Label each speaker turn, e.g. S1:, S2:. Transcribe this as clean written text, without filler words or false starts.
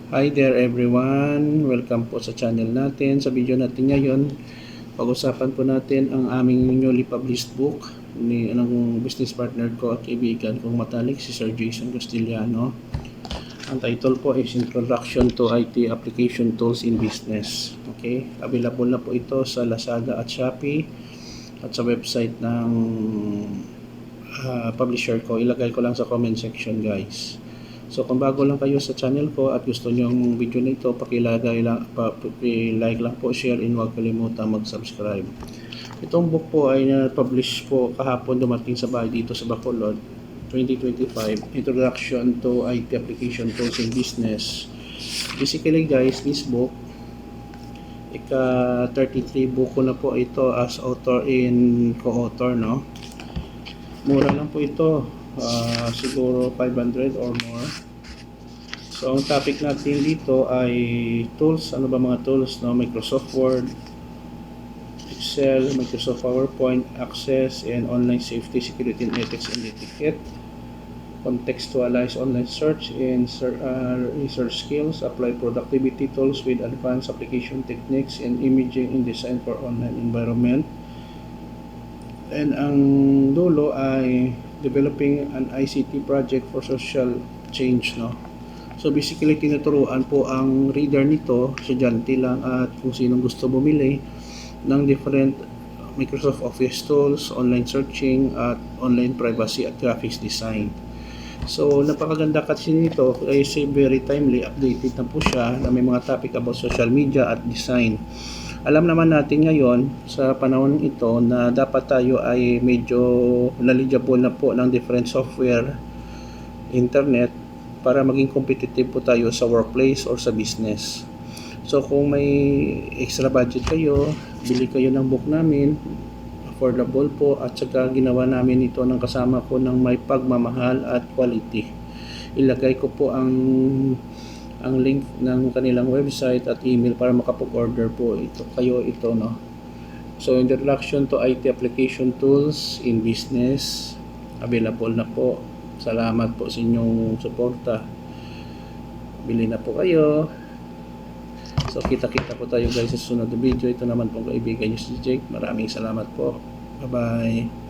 S1: Hi there everyone! Welcome po sa channel natin. Sa video natin ngayon, pag-usapan po natin ang aming newly published book ng business partner ko at kaibigan kong matalik, si Sir Jason Castillano. Ang title po is Introduction to IT Application Tools in Business. Okay? Available na po ito sa Lazada at Shopee at sa website ng publisher ko. Ilagay ko lang sa comment section, guys. So kung bago lang kayo sa channel ko at gusto niyo yung video na ito, paki-like lang po, share, and huwag kalimutan mag-subscribe. Itong book po ay na-publish po kahapon, dumating sa bahay dito sa Bacolod, 2025, Introduction to IT Application Tools in Business. Basically guys, this book, ika-33 book ko na po ito as author and co-author, no? Mura lang po ito. Siguro 500 or more. So ang topic natin dito ay tools. Ano ba mga tools, no? Microsoft Word, Excel, Microsoft PowerPoint, Access, and online safety, security, and ethics and etiquette. Contextualize online search and research skills. Apply productivity tools with advanced application techniques and imaging and design for online environment. And ang dulo ay developing an ICT project for social change, no? So basically tinuturuan po ang reader nito, estudyante lang at kung sinong gusto bumili ng different Microsoft Office tools, online searching at online privacy at graphics design. So napakaganda kasi nito kasi very timely, updated na po siya na may mga topic about social media at design. Alam naman natin ngayon sa panahon ito na dapat tayo ay medyo knowledgeable na po ng different software, internet, para maging competitive po tayo sa workplace or sa business. So kung may extra budget kayo, bili kayo ng book namin, affordable po, at saka ginawa namin ito ng kasama ko ng may pagmamahal at quality. Ilagay ko po ang link ng kanilang website at email para makapag-order po ito, no? So Introduction to IT Application Tools in Business, available na po. Salamat po sa inyong suporta. Bili na po kayo. So kita-kita po tayo guys sa susunod na video. Ito naman pong kaibigan niyo si Jake. Maraming salamat po. Bye bye.